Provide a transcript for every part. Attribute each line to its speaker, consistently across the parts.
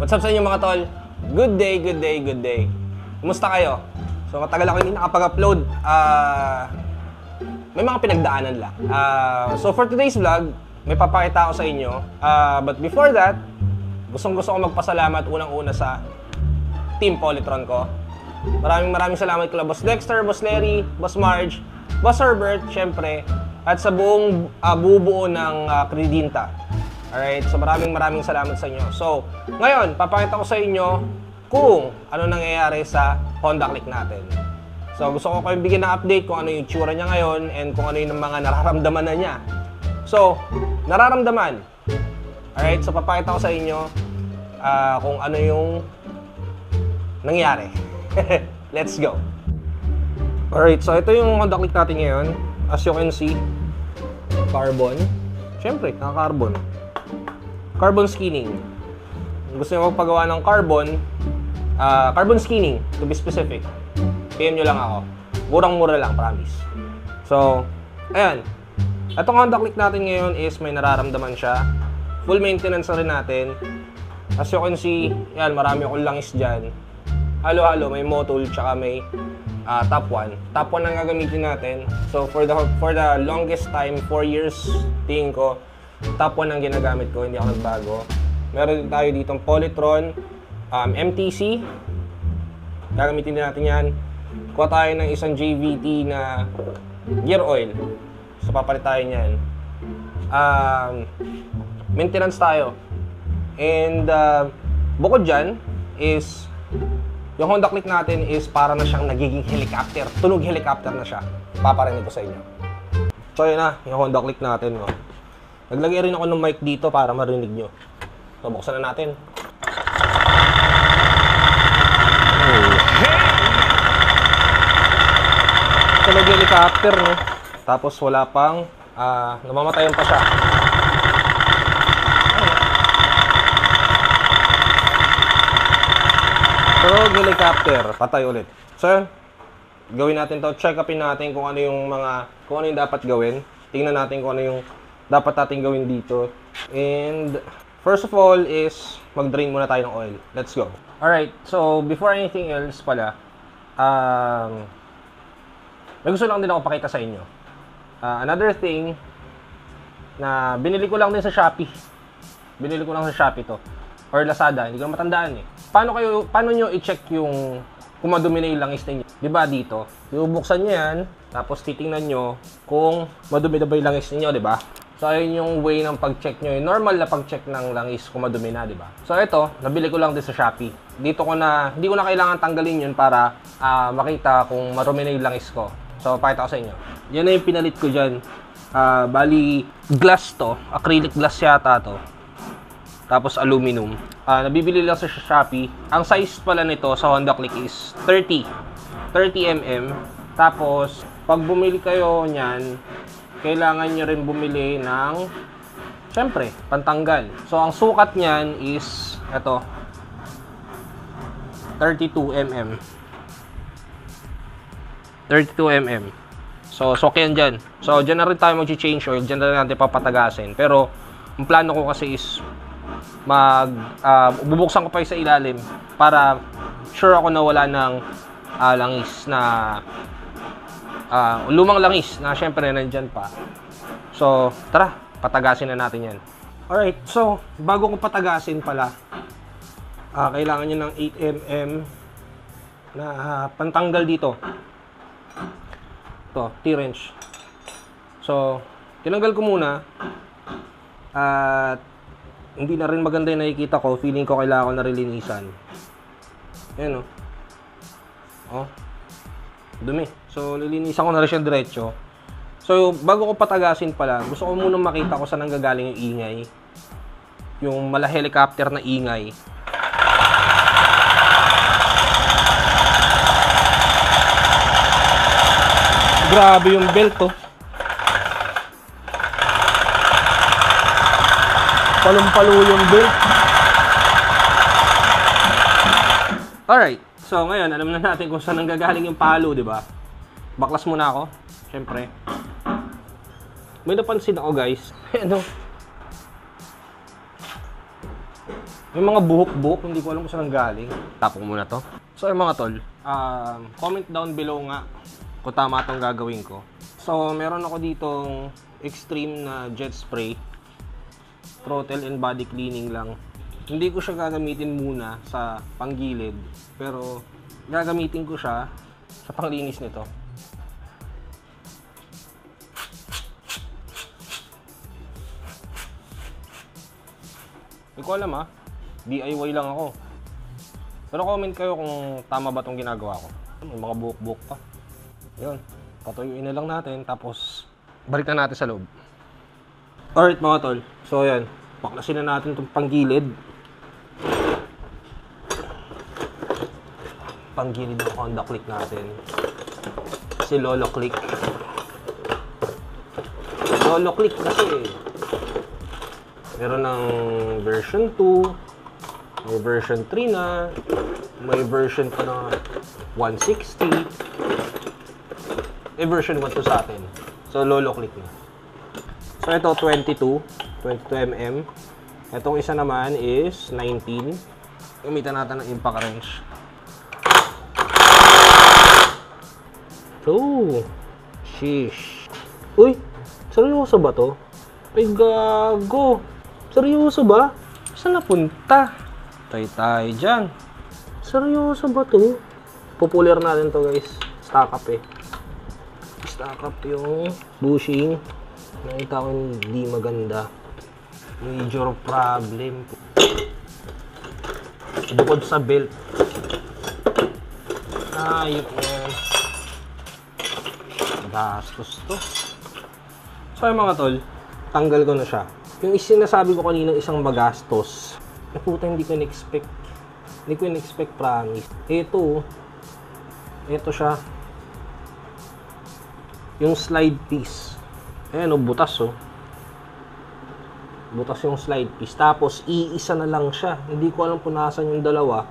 Speaker 1: What's up sa inyo mga tol? Good day, good day, good day. Kumusta kayo? So matagal ako hindi nakapag-upload. May mga pinagdaanan lang. So for today's vlog, may papakita ako sa inyo. But before that, gustong-gusto ko magpasalamat unang-una sa Team Polytron ko. Maraming salamat kila Boss Dexter, Boss Larry, Boss Marge, Boss Herbert, syempre, at sa buong bubuo ng Credinta. Alright, so maraming salamat sa inyo. So, ngayon, papakita ko sa inyo kung ano nangyayari sa Honda Click natin. So, gusto ko kayong bigyan ng update kung ano yung tsura niya ngayon and kung ano yung mga nararamdaman na niya. So, nararamdaman. Alright, so papakita ko sa inyo kung ano yung nangyari. Let's go. Alright, so ito yung Honda Click natin ngayon. As you can see, carbon. Siyempre, naka-carbon. Carbon skinning. Gusto nyo magpagawa ng carbon skinning, to be specific. PM nyo lang ako. Murang-mura lang, promise. So, ayan. Itong Honda Click natin ngayon is may nararamdaman siya. Full maintenance na rin natin. As you can see, yan, marami akong langis dyan. Halo-halo, may motul, tsaka may top 1. Top 1 ang gagamitin natin. So, for the longest time, 4 years, tingin ko, top 1 ang ginagamit ko, hindi ako nagbago. Meron tayo ditong Polytron, MTC. Gagamitin din natin yan. Kuha tayo ng isang JVT na gear oil. So, papalit tayo niyan. Maintenance tayo. And, bukod dyan, is, yung Honda Click natin is para na siyang nagiging helicopter. Tunog helicopter na siya. Paparinig ko sa inyo. So, yun na, yung Honda Click natin. No? Naglagay rin ako ng mic dito para marinig nyo. So, buksan na natin. Tunog helicopter, no? Tapos wala pang, namamatayan pa siya. Tunog helicopter, patay ulit. So, yun. Gawin natin to. Check upin natin kung ano yung dapat gawin. Tingnan natin kung ano yung dapat natin gawin dito. And first of all is mag-drain muna tayo ng oil. Let's go. Alright, so before anything else pala, may gusto lang din ako pakita sa inyo. Another thing na binili ko lang din sa Shopee. Binili ko lang sa Shopee to. Or Lazada, hindi ko matandaan eh. Paano nyo i-check yung kung madumi na yung langis ninyo? Diba dito? Bubuksan nyo yan, tapos titingnan nyo kung madumi na ba yung langis ninyo, diba? So, ayun yung way ng pag-check nyo. Yung normal na pag-check ng langis kung madumi na, diba? So, ito, nabili ko lang din sa Shopee. Hindi ko na kailangan tanggalin yun para makita kung marumi na yung langis ko. So, pakita ko sa inyo. Yan na yung pinalit ko dyan. Bali, glass to. Acrylic glass yata to. Tapos aluminum. Nabibili lang sa Shopee. Ang size pala nito sa Honda Click is 30 mm. Tapos, pag bumili kayo niyan, kailangan nyo rin bumili ng, syempre, pantanggal. So, ang sukat niyan is, ito, 32 mm. 32 mm. So, yan dyan. So, dyan na rin tayo mag-change oil. Dyan na rin natin papatagasin. Pero, ang plano ko kasi is, bubuksan ko pa sa ilalim para sure ako na wala ng langis na lumang langis na syempre nandyan pa. So, tara, patagasin na natin yan. Alright, so, bago ko patagasin pala, kailangan nyo ng 8mm na pantanggal dito. Ito, T-wrench. So, tinanggal ko muna. At hindi na rin maganda yung nakikita ko. Feeling ko kailangan ko na rin linisan. Ayan o. Oh. Dumi. So, lilinisan ko na rin siya diretso. So, bago ko patagasin pala, gusto ko munang makita ko saan nanggagaling yung ingay. Yung mala helicopter na ingay. Grabe yung belt oh. Palong-palo yung belt. Alright. So, ngayon, alam na natin kung saan nanggagaling yung palo, di ba? Baklas muna ako. Siyempre. May napansin ako, guys. Ano? May mga buhok-buhok, hindi ko alam kung saan galing. Tapong muna to. So yung mga tol, comment down below nga kung tama itong gagawin ko. So meron ako ditong extreme na jet spray. Throttle and body cleaning lang. Hindi ko siya gagamitin muna sa panggilid, pero gagamitin ko siya sa panglinis nito. Hindi ko alam DIY lang ako. Pero comment kayo kung tama ba itong ginagawa ko. May mga buhok-buhok pa. Yun, patuyuin na lang natin, tapos balik na natin sa loob. Alright mga tol, so yan, baklasin na natin itong panggilid. Panggilid ng Honda Click natin. Si Lolo Click. Lolo Click kasi meron ng version 2, may version 3 na, may version pa na 160, may version 1 to sa atin. So Lolo Click na. So ito 22 mm. Itong isa naman is 19. Gamitan natin ng impact wrench. Oh, sheesh. Uy, seryoso ba to? Ay, gago. Seryoso ba? Saan napunta? Tayo dyan. Seryoso ba to? Popular natin to guys. Stack up Stack up yung bushing. Nakita ko hindi maganda. Major problem. Bukod sa belt. Ayop na yan. Gastos to. So yung mga tol, tanggal ko na siya. Yung sinasabi ko kanina isang magastos, na puta hindi ko in-expect. Hindi ko in-expect, promise. Ito siya. Yung slide piece. Ayan butas butas yung slide piece. Tapos iisa na lang siya. Hindi ko alam kung nasan yung dalawa.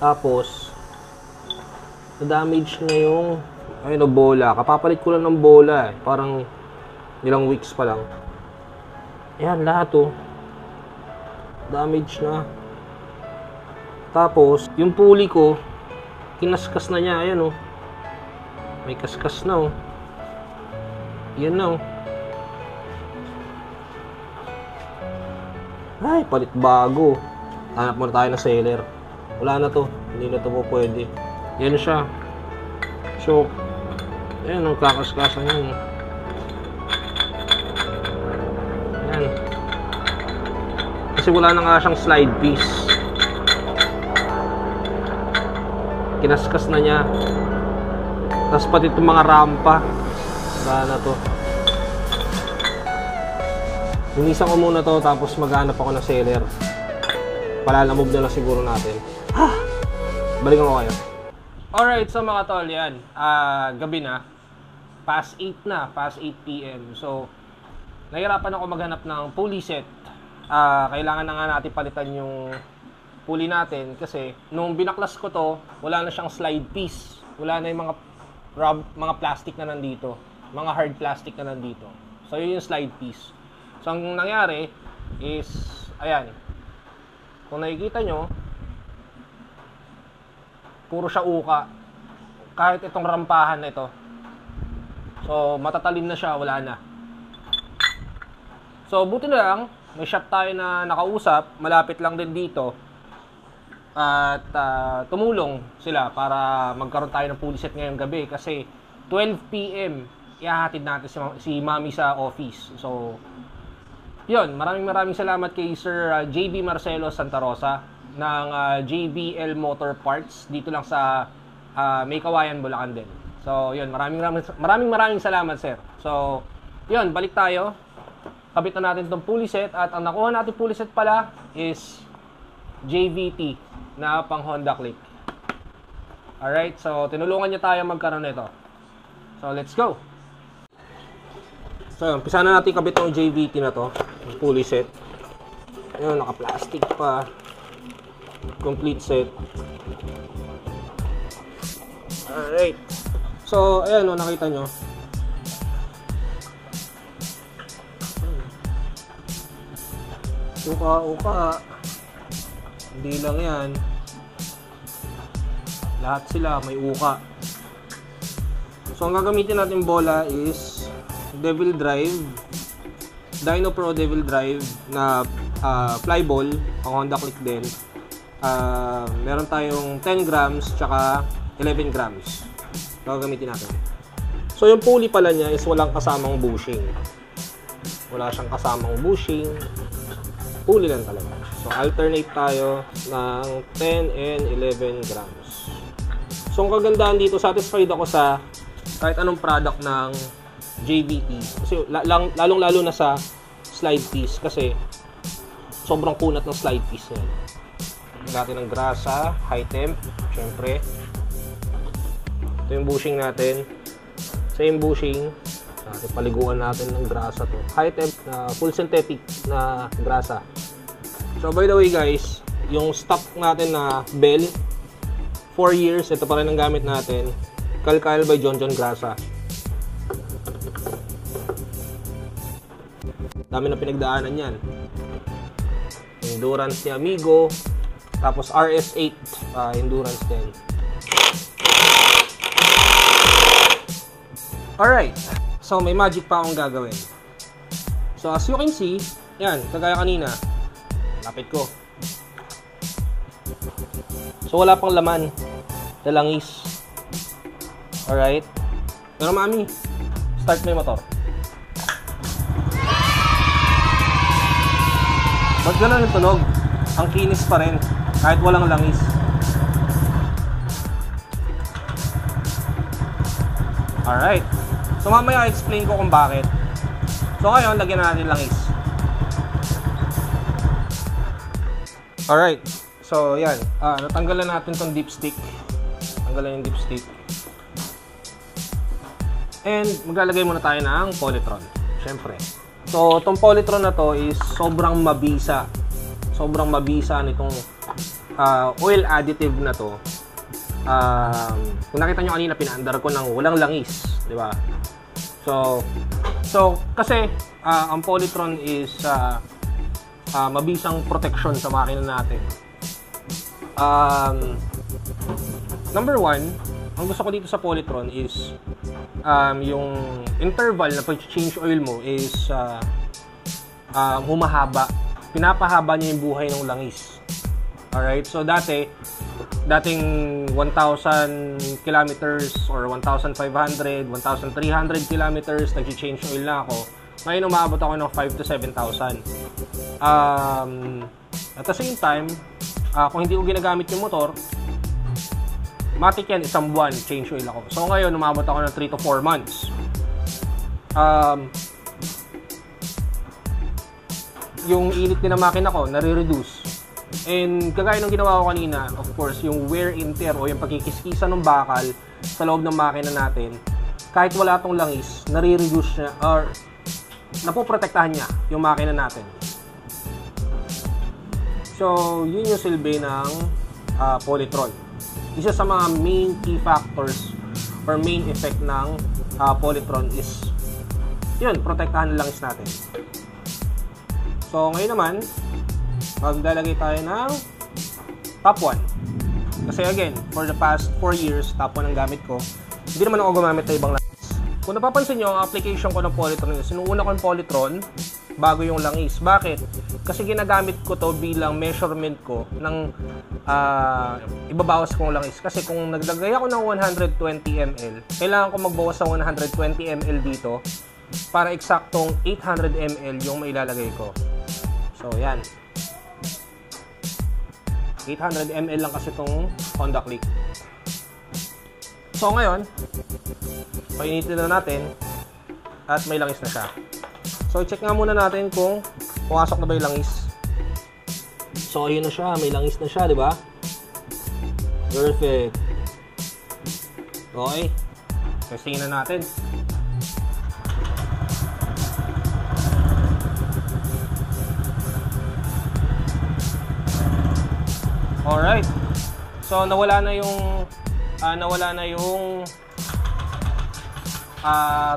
Speaker 1: Tapos na-damage na yung bola. Kapapalit ko lang ng bola Parang ilang weeks pa lang. Ayan, lahat damage na. Tapos, yung pulley ko, kinaskas na niya. Ayan may kaskas na Yan na Ay, palit bago. Hanap muna tayo ng seller. Wala na to. Hindi na to po pwede. Yan siya. So, ayan kakaskasan yan. Ayan. Kasi wala na nga siyang slide piece. Kinaskas na niya. Tapos pati itong mga rampa. Wala na to. Linisan ko muna to, tapos maghanap ako ng seller. Palalamog na lang siguro natin. Balikan ko kayo. Alright, so mga tol, yan. Gabi na. Past 8 na. Past 8 PM. So, nahirapan ako maghanap ng pulley set. Kailangan na nga natin palitan yung pulley natin. Kasi, nung binaklas ko to, wala na siyang slide piece. Wala na yung mga plastic na nandito. Mga hard plastic na nandito. So, yun yung slide piece. So, ang nangyari is, ayan. Kung nakikita nyo, puro siya uka. Kahit itong rampahan na ito. So, matatalim na siya, wala na. So, buti na lang, may shop tayo na nakausap, malapit lang din dito. At tumulong sila para magkaroon tayo ng pulley set ngayong gabi. Kasi 12 PM, ihahatid natin si Mami sa office. So, yun, maraming salamat kay Sir JB Marcelo Santa Rosa ng JBL Motor Parts dito lang sa May Kawayan, Bulacan din. So, yun, maraming salamat, sir. So, yun, balik tayo. Kabit na natin itong pulley set at ang nakuha natin pulley set pala is JVT na pang Honda Click. Alright, so tinulungan niya tayo magkaroon nito. So, let's go. So, umpisa na natin kabit ng JVT na to, yung pulley set. Ayun, naka-plastic pa. Complete set. Alright. So, ayan nakita nyo. Uka. Hindi lang yan. Lahat sila may uka. So, ang gagamitin natin bola is Devil Drive. Dyno Pro Devil Drive na fly ball. Pang Honda Click din. Meron tayong 10 grams tsaka 11 grams. So, gagamitin natin. So, yung pulley pala niya is walang kasamang bushing. Wala siyang kasamang bushing. Pulley lang talaga. So, alternate tayo ng 10 and 11 grams. So, ang kagandahan dito, satisfied ako sa kahit anong product ng JVT. Kasi lalong-lalo na sa slide piece kasi sobrang kunat ng slide piece niya. Natin ng grasa, high temp, syempre. Ito yung bushing natin. Same bushing. Paliguan natin ng grasa to. High temp na full synthetic na grasa. So by the way guys, yung stock natin na bell 4 years, ito pa rin ang gamit natin. Kalkal by John John Grasa. Dami na pinagdaanan yan. Endurance ni Amigo. Tapos RS8 endurance din. Alright. So may magic pa akong gagawin. So as you can see, yan, kagaya kanina. Lapit ko. So wala pang laman. Dalangis. Alright. Pero mami, start mo yung motor. Ba't gano'n yung tunog? Ang kinis pa rin. Kahit walang langis. Alright. So mamaya explain ko kung bakit. So ngayon, lagyan na natin langis. Alright. So yan. Natanggalan natin tong dipstick. Tanggalan yung dipstick. And maglalagay muna tayo ng Polytron. Siyempre. So itong Polytron na to is sobrang mabisa. Sobrang mabisa nitong oil additive na to. Kung nakita nyo kanina, pinaandar ko ng walang langis, di ba? So kasi ang Polytron is mabisang protection sa makina natin. Number one, ang gusto ko dito sa Polytron is yung interval na pag-change oil mo is humahaba. Pinapahaba niya yung buhay ng langis. Alright, so dating 1,000 kilometers or 1,500, 1,300 kilometers, nag-change oil na ako. Ngayon, umabot ako ng 5,000 to 7,000. At the same time, kung hindi ko ginagamit yung motor, matik yan, isang buwan, change oil ako. So ngayon, umabot ako ng 3 to 4 months. Yung init din ng makina ko, nare-reduce. And kagaya ng ginawa ko kanina, of course, yung wear and tear o yung pagkikiskisa ng bakal sa loob ng makina natin, kahit wala tong langis, nare-reduce niya or napoprotektahan niya yung makina natin. So, yun yung silbi ng Polytron. Isa sa mga main key factors or main effect ng Polytron is yun, protektahan ng langis natin. So, ngayon naman, maglalagay tayo ng top 1. Kasi again, for the past 4 years, top 1 ang gamit ko. Hindi naman ako gumamit ng ibang langis. Kung napapansin nyo, ang application ko ng Polytron is, sinuuna ko yung Polytron bago yung langis. Bakit? Kasi ginagamit ko to bilang measurement ko ng ibabawas kong langis. Kasi kung naglagay ako ng 120 ml, kailangan ko magbawas sa 120 ml dito para eksaktong 800 ml yung mailalagay ko. So, yan. 800 ml lang kasi itong Honda Click. So, ngayon, painitin na natin at may langis na siya. So, check nga muna natin kung pumasok na ba yung langis. So, ayun na siya. May langis na siya, di ba? Perfect. Okay. Testingin na natin. Alright. So, nawala na yung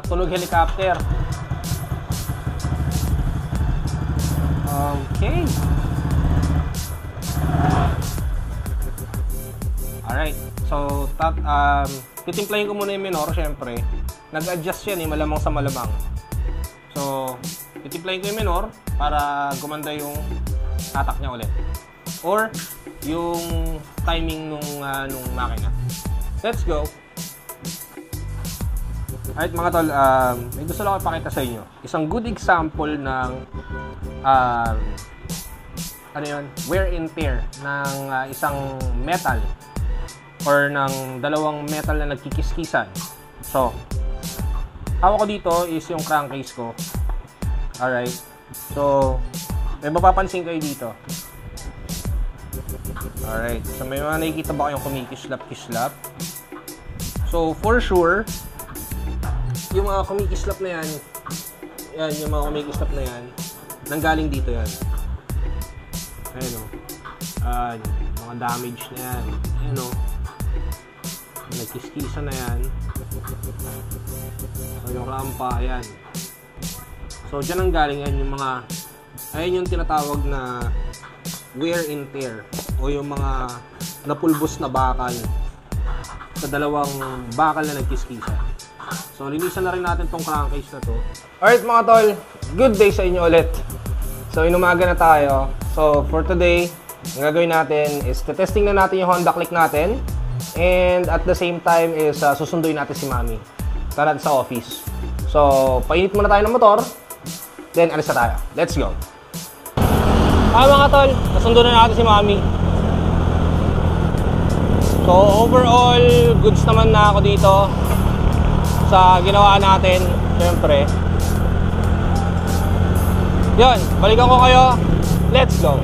Speaker 1: tunog helicopter. Okay. Alright, so titimplahin ko muna yung minor, syempre. Nag-adjust yan malamang sa malamang. So, titimplahin ko yung minor para gumanda yung tatak niya ulit. Or, yung timing nung makina. Let's go! Alright mga tol, may gusto lang ipakita sa inyo. Isang good example ng wear and tear ng isang metal or ng dalawang metal na nagkikiskisan. So, hawak ko dito is yung crankcase ko. Alright. So, may mapapansin kayo dito. Alright. So, may mga nakikita ba kayong kumikislap-kislap? So, for sure, yung mga kumikislap na yan, yung mga kumikislap na yan, nanggaling dito yan. Ayun o. Mga damage na yan. Ayun o. Nagkiskisa na yan. So, yung rampa, ayan. So, dyan ang galing yan yung mga, ayun yung tinatawag na wear and tear o yung mga napulbos na bakal sa dalawang bakal na nagkiskisa. So, linisan na rin natin tong crankcase na to. Alright mga tol, good day sa inyo ulit. So, inumaga na tayo. So, for today, ang gagawin natin is testing na natin yung Honda Click natin. And at the same time is susunduin natin si Mami para sa office. So, painit muna tayo ng motor. Then, alis na tayo. Let's go! Mga tol, nasundo na natin si Mami. So, overall, goods naman na ako dito sa ginawa natin, syempre. Yun, balikan ko kayo. Let's go!